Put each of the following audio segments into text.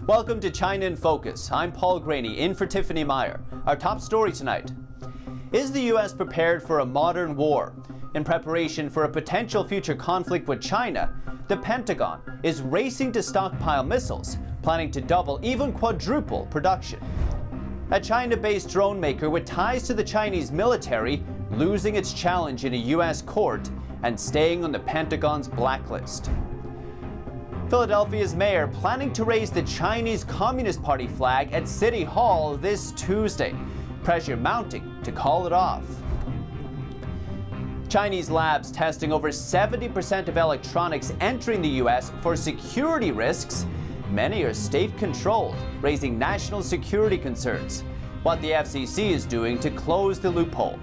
Welcome to China in Focus. I'm Paul Graney, in for Tiffany Meyer. Our top story tonight. Is the U.S. prepared for a modern war? In preparation for a potential future conflict with China, the Pentagon is racing to stockpile missiles, planning to double, even quadruple production. A China-based drone maker with ties to the Chinese military losing its challenge in a U.S. court and staying on the Pentagon's blacklist. Philadelphia's mayor planning to raise the Chinese Communist Party flag at City Hall this Tuesday. Pressure mounting to call it off. Chinese labs testing over 70% of electronics entering the U.S. for security risks. Many are state-controlled, raising national security concerns. What the FCC is doing to close the loophole.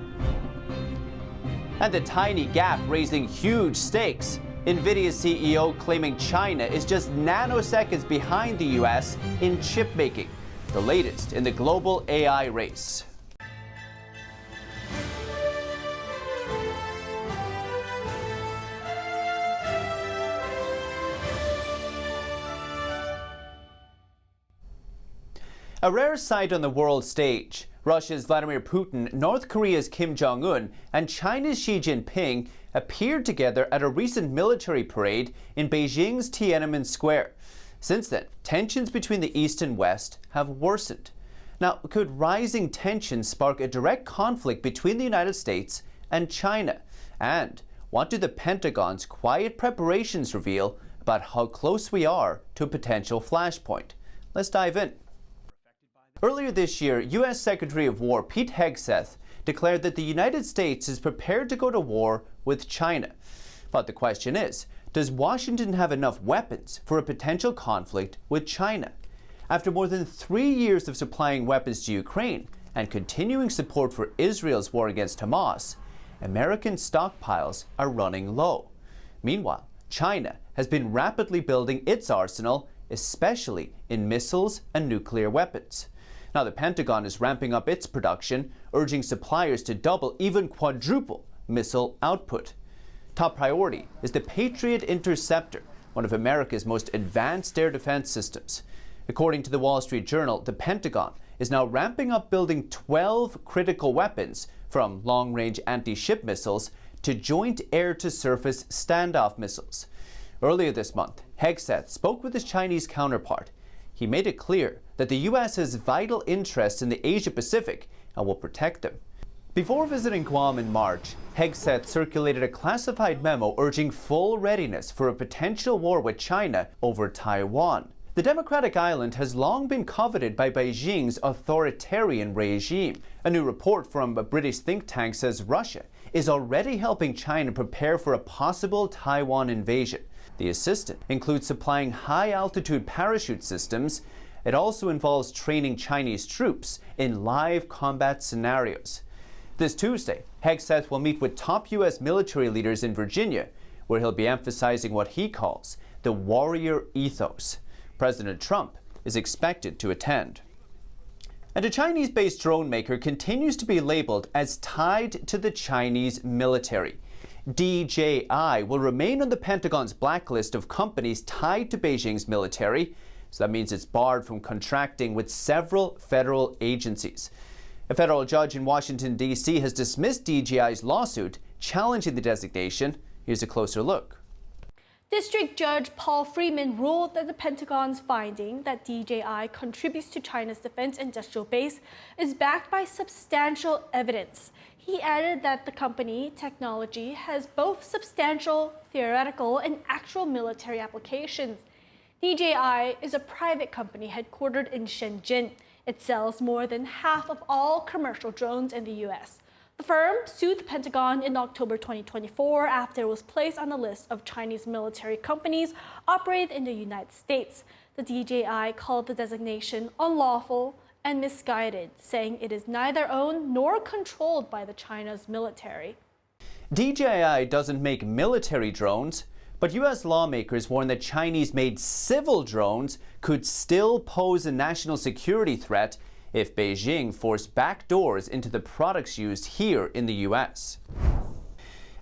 And the tiny gap raising huge stakes. Nvidia CEO claiming China is just nanoseconds behind the U.S. in chip making. The latest in the global AI race. A rare sight on the world stage. Russia's Vladimir Putin, North Korea's Kim Jong-un, and China's Xi Jinping appeared together at a recent military parade in Beijing's Tiananmen Square. Since then, tensions between the East and West have worsened. Now, could rising tensions spark a direct conflict between the United States and China? And what do the Pentagon's quiet preparations reveal about how close we are to a potential flashpoint? Let's dive in. Earlier this year, U.S. Secretary of War Pete Hegseth declared that the United States is prepared to go to war with China. But the question is, does Washington have enough weapons for a potential conflict with China? After more than 3 years of supplying weapons to Ukraine and continuing support for Israel's war against Hamas, American stockpiles are running low. Meanwhile, China has been rapidly building its arsenal, especially in missiles and nuclear weapons. Now, the Pentagon is ramping up its production, urging suppliers to double, even quadruple, missile output. Top priority is the Patriot Interceptor, one of America's most advanced air defense systems. According to the Wall Street Journal, the Pentagon is now ramping up building 12 critical weapons, from long-range anti-ship missiles to joint air-to-surface standoff missiles. Earlier this month, Hegseth spoke with his Chinese counterpart. He made it clear that the U.S. has vital interests in the Asia-Pacific and will protect them. Before visiting Guam in March, Hegseth circulated a classified memo urging full readiness for a potential war with China over Taiwan. The democratic island has long been coveted by Beijing's authoritarian regime. A new report from a British think tank says Russia is already helping China prepare for a possible Taiwan invasion. The assistance includes supplying high-altitude parachute systems. It also involves training Chinese troops in live combat scenarios. This Tuesday, Hegseth will meet with top U.S. military leaders in Virginia, where he'll be emphasizing what he calls the warrior ethos. President Trump is expected to attend. And a Chinese-based drone maker continues to be labeled as tied to the Chinese military. DJI will remain on the Pentagon's blacklist of companies tied to Beijing's military, so that means it's barred from contracting with several federal agencies. A federal judge in Washington, D.C. has dismissed DJI's lawsuit challenging the designation. Here's a closer look. District Judge Paul Freeman ruled that the Pentagon's finding that DJI contributes to China's defense industrial base is backed by substantial evidence. He added that the company technology has both substantial theoretical and actual military applications. DJI is a private company headquartered in Shenzhen. It sells more than half of all commercial drones in the U.S. The firm sued the Pentagon in October 2024 after it was placed on the list of Chinese military companies operating in the United States. The DJI called the designation unlawful and misguided, saying it is neither owned nor controlled by the China's military. DJI doesn't make military drones, but U.S. lawmakers warn that Chinese-made civil drones could still pose a national security threat if Beijing forced backdoors into the products used here in the U.S.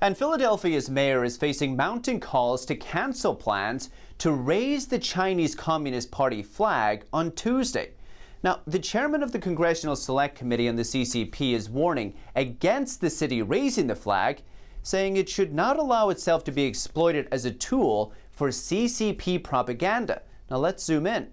And Philadelphia's mayor is facing mounting calls to cancel plans to raise the Chinese Communist Party flag on Tuesday. Now, the chairman of the Congressional Select Committee on the CCP is warning against the city raising the flag, saying it should not allow itself to be exploited as a tool for CCP propaganda. Now let's zoom in.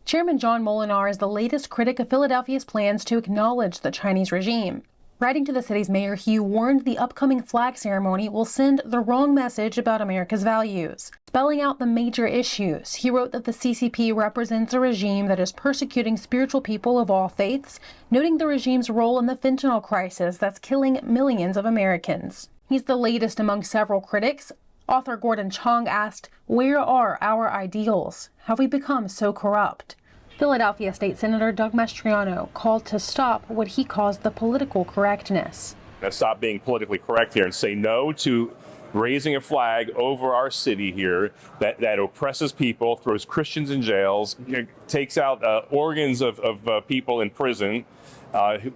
Chairman John Molinar is the latest critic of Philadelphia's plans to acknowledge the Chinese regime. Writing to the city's mayor, he warned the upcoming flag ceremony will send the wrong message about America's values. Spelling out the major issues, he wrote that the CCP represents a regime that is persecuting spiritual people of all faiths, noting the regime's role in the fentanyl crisis that's killing millions of Americans. He's the latest among several critics. Author Gordon Chong asked, "Where are our ideals? Have we become so corrupt?" Philadelphia State Senator Doug Mastriano called to stop what he calls the political correctness. Let's stop being politically correct here and say no to raising a flag over our city here that oppresses people, throws Christians in jails, takes out organs of people in prison,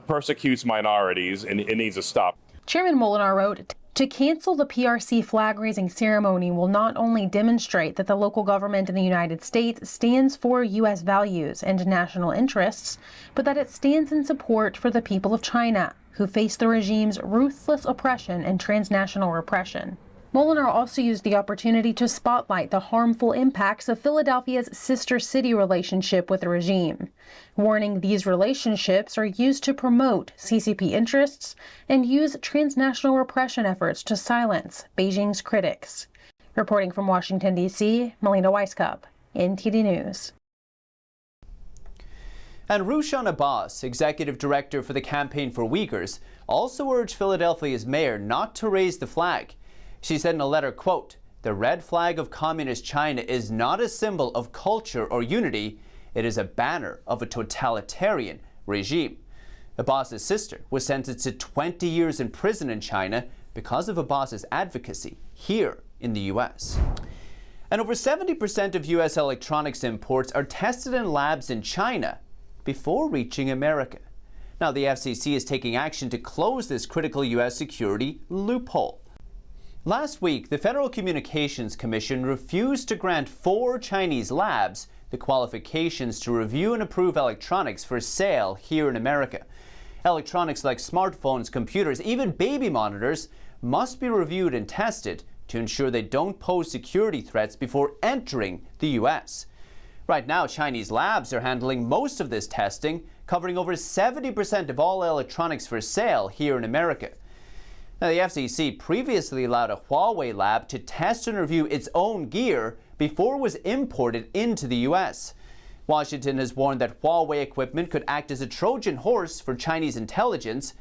persecutes minorities, and it needs to stop. Chairman Molinar wrote, "To cancel the PRC flag-raising ceremony will not only demonstrate that the local government in the United States stands for U.S. values and national interests, but that it stands in support for the people of China, who face the regime's ruthless oppression and transnational repression." Molinar also used the opportunity to spotlight the harmful impacts of Philadelphia's sister city relationship with the regime, warning these relationships are used to promote CCP interests and use transnational repression efforts to silence Beijing's critics. Reporting from Washington, D.C., Melina Weisskopf, NTD News. And Rushan Abbas, executive director for the Campaign for Uyghurs, also urged Philadelphia's mayor not to raise the flag. She said in a letter, quote, "The red flag of communist China is not a symbol of culture or unity. It is a banner of a totalitarian regime." Abbas's sister was sentenced to 20 years in prison in China because of Abbas's advocacy here in the U.S. And over 70% of U.S. electronics imports are tested in labs in China before reaching America. Now, the FCC is taking action to close this critical U.S. security loophole. Last week, the Federal Communications Commission refused to grant 4 Chinese labs the qualifications to review and approve electronics for sale here in America. Electronics like smartphones, computers, even baby monitors must be reviewed and tested to ensure they don't pose security threats before entering the U.S. Right now, Chinese labs are handling most of this testing, covering over 70% of all electronics for sale here in America. Now, the FCC previously allowed a Huawei lab to test and review its own gear before it was imported into the U.S. Washington has warned that Huawei equipment could act as a Trojan horse for Chinese intelligence,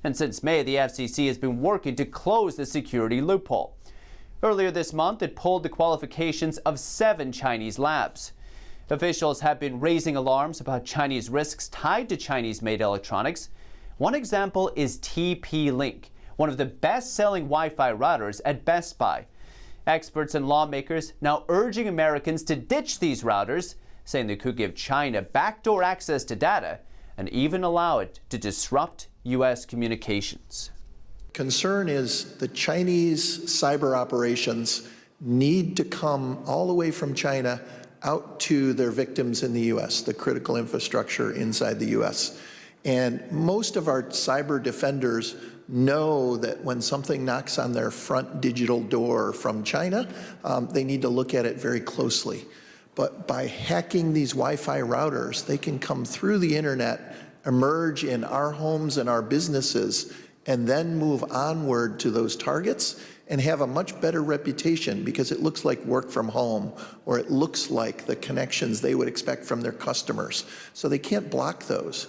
and since May, the FCC has been working to close the security loophole. Earlier this month, it pulled the qualifications of 7 Chinese labs. Officials have been raising alarms about Chinese risks tied to Chinese-made electronics. One example is TP-Link, one of the best-selling Wi-Fi routers at Best Buy. Experts and lawmakers now urging Americans to ditch these routers, saying they could give China backdoor access to data and even allow it to disrupt U.S. communications. Concern is the Chinese cyber operations need to come all the way from China out to their victims in the U.S., the critical infrastructure inside the U.S. And most of our cyber defenders know that when something knocks on their front digital door from China, they need to look at it very closely. But by hacking these Wi-Fi routers, they can come through the internet, emerge in our homes and our businesses, and then move onward to those targets and have a much better reputation because it looks like work from home, or it looks like the connections they would expect from their customers. So they can't block those.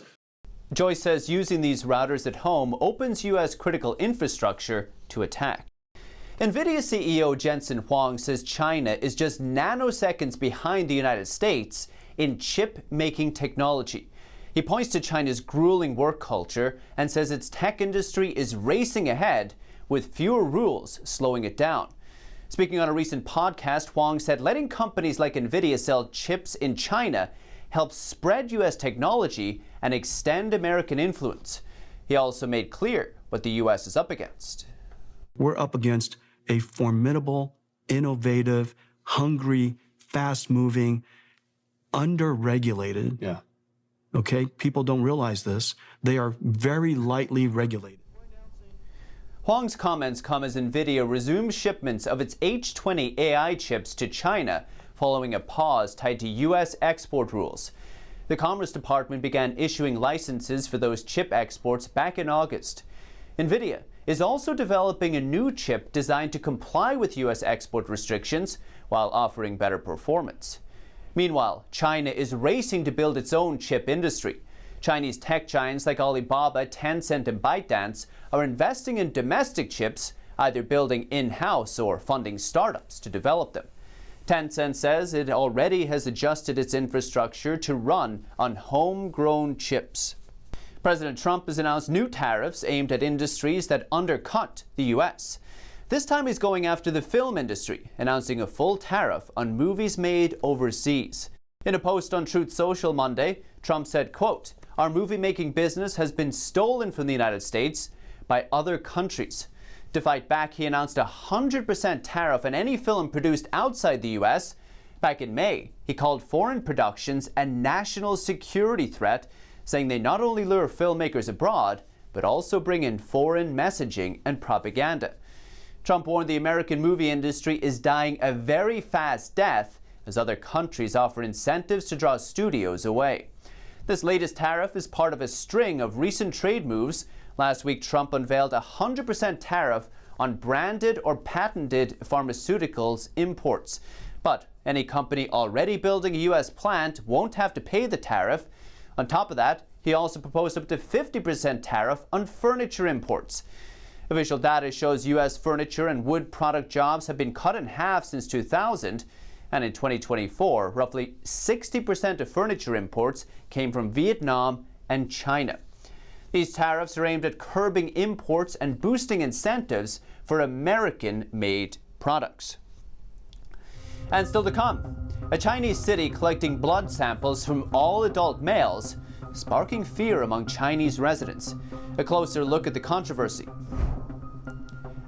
Joyce says using these routers at home opens U.S. critical infrastructure to attack. Nvidia CEO Jensen Huang says China is just nanoseconds behind the United States in chip-making technology. He points to China's grueling work culture and says its tech industry is racing ahead with fewer rules slowing it down. Speaking on a recent podcast, Huang said letting companies like Nvidia sell chips in China helps spread U.S. technology and extend American influence. He also made clear what the U.S. is up against. We're up against a formidable, innovative, hungry, fast-moving, under-regulated. Yeah. Okay, people don't realize this. They are very lightly regulated. Huang's comments come as Nvidia resumes shipments of its H20 AI chips to China following a pause tied to U.S. export rules. The Commerce Department began issuing licenses for those chip exports back in August. Nvidia is also developing a new chip designed to comply with U.S. export restrictions while offering better performance. Meanwhile, China is racing to build its own chip industry. Chinese tech giants like Alibaba, Tencent, and ByteDance are investing in domestic chips, either building in-house or funding startups to develop them. Tencent says it already has adjusted its infrastructure to run on homegrown chips. President Trump has announced new tariffs aimed at industries that undercut the U.S. This time he's going after the film industry, announcing a full tariff on movies made overseas. In a post on Truth Social Monday, Trump said, quote, "Our movie-making business has been stolen from the United States by other countries." To fight back, he announced a 100% tariff on any film produced outside the U.S. Back in May, he called foreign productions a national security threat, saying they not only lure filmmakers abroad, but also bring in foreign messaging and propaganda. Trump warned the American movie industry is dying a very fast death as other countries offer incentives to draw studios away. This latest tariff is part of a string of recent trade moves. Last week, Trump unveiled a 100% tariff on branded or patented pharmaceuticals imports. But any company already building a U.S. plant won't have to pay the tariff. On top of that, he also proposed up to 50% tariff on furniture imports. Official data shows U.S. furniture and wood product jobs have been cut in half since 2000. And in 2024, roughly 60% of furniture imports came from Vietnam and China. These tariffs are aimed at curbing imports and boosting incentives for American-made products. And still to come, a Chinese city collecting blood samples from all adult males, sparking fear among Chinese residents. A closer look at the controversy.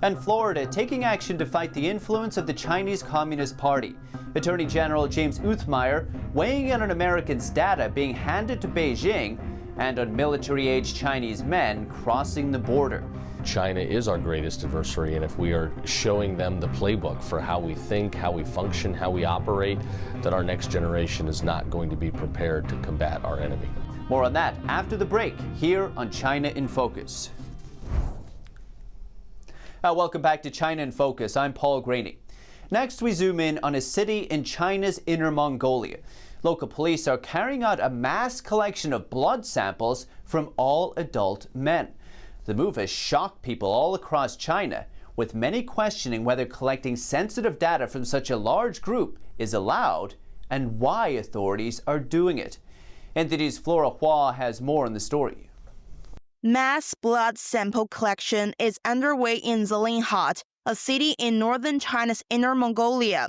And Florida taking action to fight the influence of the Chinese Communist Party. Attorney General James Uthmeier weighing in on Americans' data being handed to Beijing and on military-aged Chinese men crossing the border. China is our greatest adversary, and if we are showing them the playbook for how we think, how we function, how we operate, that our next generation is not going to be prepared to combat our enemy. More on that after the break, here on China in Focus. Welcome back to China in Focus. I'm Paul Graney. Next, we zoom in on a city in China's Inner Mongolia. Local police are carrying out a mass collection of blood samples from all adult men. The move has shocked people all across China, with many questioning whether collecting sensitive data from such a large group is allowed and why authorities are doing it. NTD's Flora Hua has more on the story. Mass blood sample collection is underway in Zilinghat, a city in northern China's Inner Mongolia.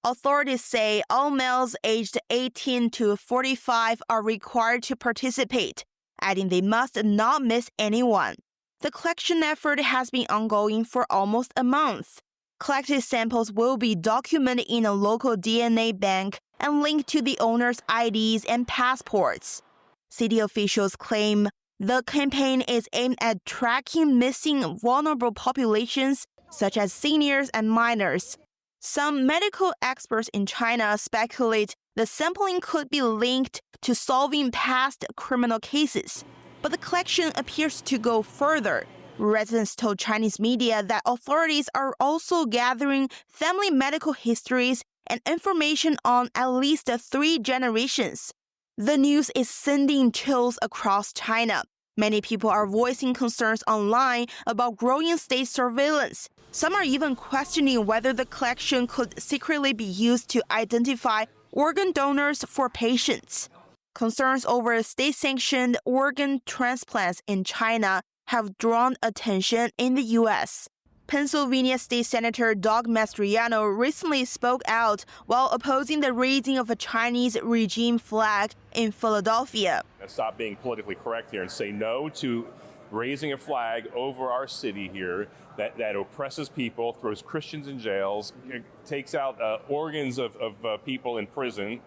Authorities say all males aged 18 to 45 are required to participate, adding they must not miss anyone. The collection effort has been ongoing for almost a month. Collected samples will be documented in a local DNA bank and linked to the owner's IDs and passports. City officials claim the campaign is aimed at tracking missing vulnerable populations such as seniors and minors. Some medical experts in China speculate the sampling could be linked to solving past criminal cases. But the collection appears to go further. Residents told Chinese media that authorities are also gathering family medical histories and information on at least 3 generations. The news is sending chills across China. Many people are voicing concerns online about growing state surveillance. Some are even questioning whether the collection could secretly be used to identify organ donors for patients. Concerns over state-sanctioned organ transplants in China have drawn attention in the U.S. Pennsylvania State Senator Doug Mastriano recently spoke out while opposing the raising of a Chinese regime flag in Philadelphia. Stop being politically correct here and say no to raising a flag over our city here that oppresses people, throws Christians in jails, takes out organs of people in prison,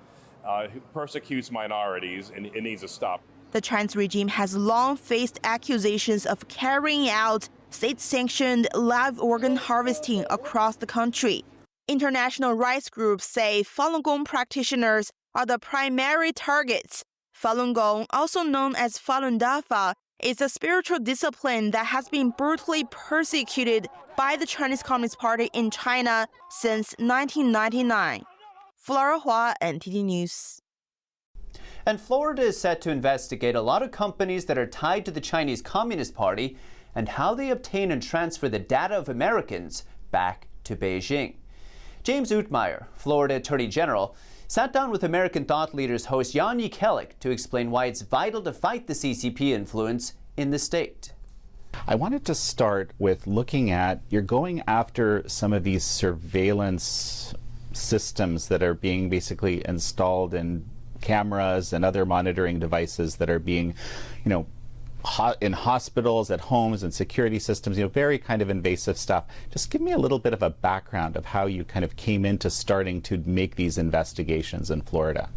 persecutes minorities, and it needs to stop. The Chinese regime has long faced accusations of carrying out state-sanctioned live organ harvesting across the country. International rights groups say Falun Gong practitioners are the primary targets. Falun Gong, also known as Falun Dafa, is a spiritual discipline that has been brutally persecuted by the Chinese Communist Party in China since 1999. Flora Hua, NTD News. And Florida is set to investigate a lot of companies that are tied to the Chinese Communist Party and how they obtain and transfer the data of Americans back to Beijing. James Uthmeier, Florida Attorney General, sat down with American Thought Leaders host Jan Jekielek to explain why it's vital to fight the CCP influence in the state. I wanted to start with looking at, you're going after some of these surveillance systems that are being basically installed in cameras and other monitoring devices that are being, in hospitals, at homes, and security systems, very kind of invasive stuff. Just give me a little bit of a background of how you kind of came into starting to make these investigations in Florida.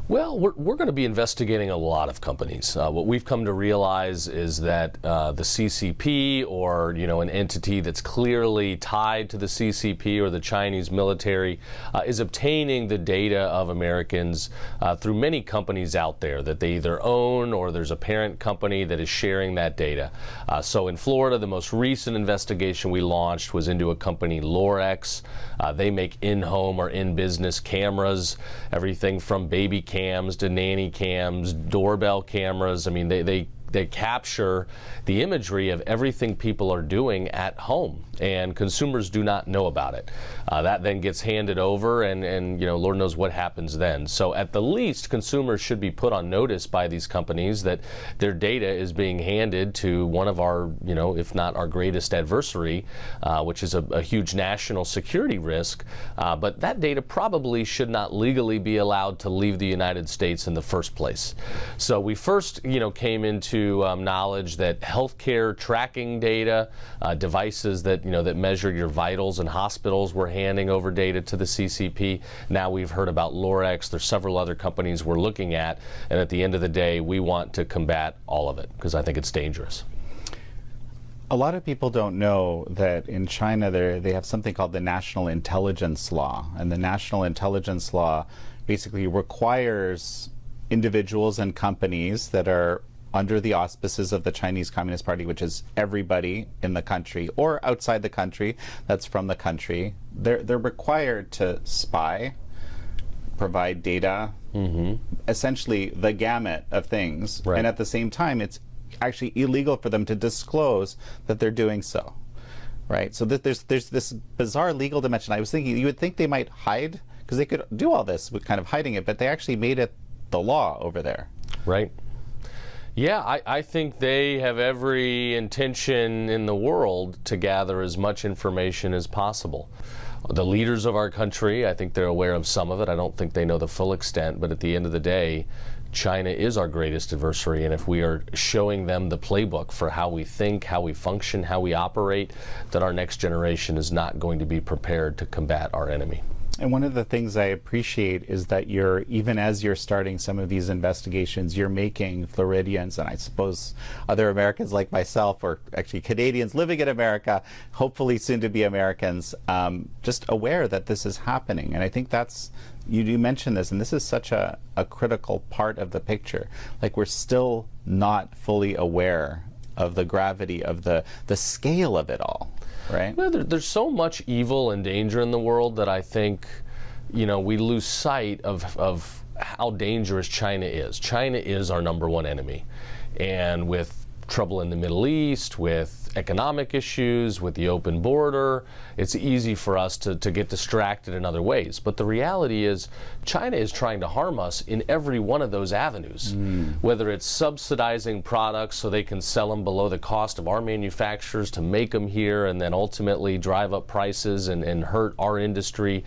Well, we're going to be investigating a lot of companies. What we've come to realize is that the CCP, or an entity that's clearly tied to the CCP or the Chinese military, is obtaining the data of Americans through many companies out there that they either own or there's a parent company that is sharing that data. So in Florida, the most recent investigation we launched was into a company, Lorex. They make in-home or in-business cameras, everything from baby cams to nanny cams, doorbell cameras. I mean, they capture the imagery of everything people are doing at home, and consumers do not know about it. That then gets handed over, and Lord knows what happens then. So at the least, consumers should be put on notice by these companies that their data is being handed to one of our, if not our greatest adversary, which is a huge national security risk. But that data probably should not legally be allowed to leave the United States in the first place. So we first, came into knowledge that healthcare tracking data, devices that that measure your vitals in hospitals, were handing over data to the CCP. Now we've heard about Lorex. There's several other companies we're looking at, and at the end of the day, we want to combat all of it because I think it's dangerous. A lot of people don't know that in China they have something called the National Intelligence Law, and the National Intelligence Law basically requires individuals and companies that are under the auspices of the Chinese Communist Party, which is everybody in the country or outside the country that's from the country, they're required to spy, provide data, essentially the gamut of things. Right. And at the same time, it's actually illegal for them to disclose that they're doing so. Right? So there's this bizarre legal dimension. I was thinking, you would think they might hide, because they could do all this with kind of hiding it, but they actually made it the law over there. Right. Yeah, I think they have every intention in the world to gather as much information as possible. The leaders of our country, I think they're aware of some of it. I don't think they know the full extent, but at the end of the day, China is our greatest adversary, and if we are showing them the playbook for how we think, how we function, how we operate, then our next generation is not going to be prepared to combat our enemy. And one of the things I appreciate is that even as you're starting some of these investigations, you're making Floridians, and I suppose other Americans like myself, or actually Canadians living in America, hopefully soon to be Americans, just aware that this is happening. And I think you mentioned this, and this is such a critical part of the picture. Like, we're still not fully aware of the gravity of the scale of it all. Right. Well, there's so much evil and danger in the world that I think, we lose sight of how dangerous China is. China is our #1 enemy. And with trouble in the Middle East, with with economic issues, with the open border. It's easy for us to get distracted in other ways. But the reality is China is trying to harm us in every one of those avenues, whether it's subsidizing products so they can sell them below the cost of our manufacturers to make them here and then ultimately drive up prices and hurt our industry,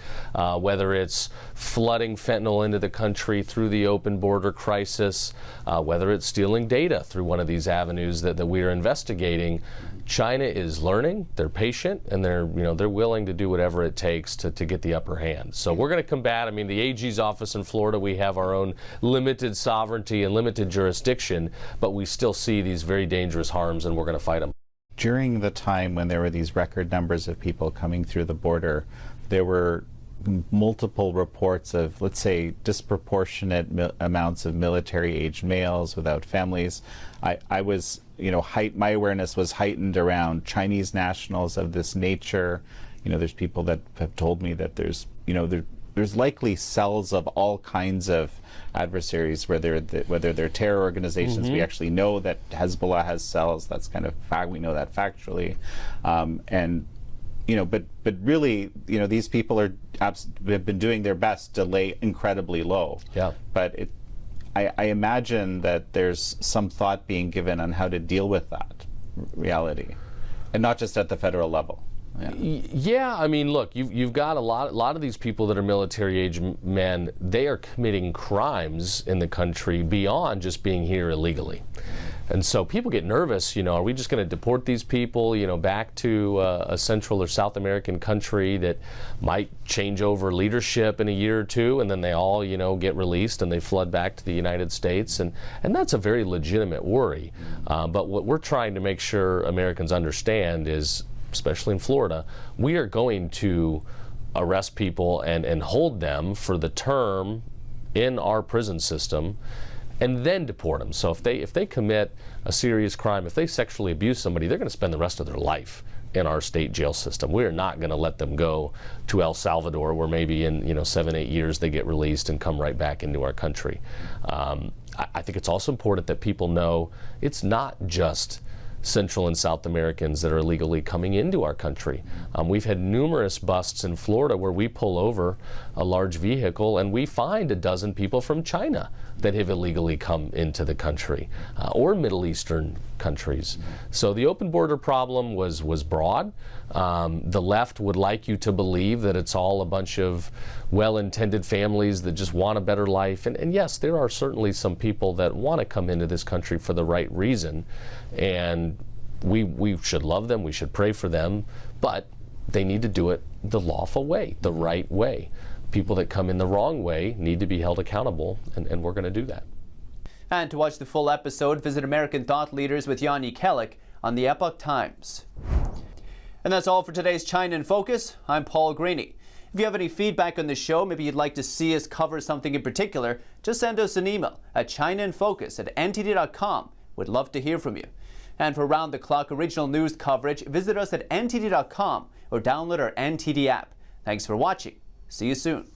whether it's flooding fentanyl into the country through the open border crisis, whether it's stealing data through one of these avenues that we are investigating. China is learning, they're patient, and they're willing to do whatever it takes to get the upper hand. So we're going to combat. I mean, the AG's office in Florida, we have our own limited sovereignty and limited jurisdiction, but we still see these very dangerous harms, and we're going to fight them. During the time when there were these record numbers of people coming through the border, there were multiple reports of, let's say, disproportionate amounts of military-aged males without families. I was, my awareness was heightened around Chinese nationals of this nature. There's people that have told me that there's likely cells of all kinds of adversaries, whether they're terror organizations. We actually know that Hezbollah has cells. That's kind of fact. We know that factually, but really, these people have been doing their best to lay incredibly low. Yeah. But I imagine that there's some thought being given on how to deal with that reality, and not just at the federal level. Yeah, I mean, look, you've got a lot of these people that are military-age men. They are committing crimes in the country beyond just being here illegally. And so people get nervous, are we just going to deport these people, back to a Central or South American country that might change over leadership in a year or two, and then they all, get released and they flood back to the United States. And that's a very legitimate worry. But what we're trying to make sure Americans understand is, especially in Florida, we are going to arrest people and hold them for the term in our prison system, and then deport them. So if they commit a serious crime, if they sexually abuse somebody, they're going to spend the rest of their life in our state jail system. We are not going to let them go to El Salvador, where maybe in 7-8 years they get released and come right back into our country. I think it's also important that people know it's not just Central and South Americans that are illegally coming into our country. We've had numerous busts in Florida where we pull over a large vehicle and we find a dozen people from China that have illegally come into the country, or Middle Eastern countries. So the open border problem was broad. The left would like you to believe that it's all a bunch of well-intended families that just want a better life. And yes, there are certainly some people that want to come into this country for the right reason. And we should love them, we should pray for them, but they need to do it the lawful way, the right way. People that come in the wrong way need to be held accountable, and we're going to do that. And to watch the full episode, visit American Thought Leaders with Yanni Kellick on the Epoch Times. And that's all for today's China in Focus. I'm Paul Greeny. If you have any feedback on the show, maybe you'd like to see us cover something in particular, just send us an email at chinainfocus@ntd.com. We'd love to hear from you. And for round-the-clock original news coverage, visit us at ntd.com or download our NTD app. Thanks for watching. See you soon.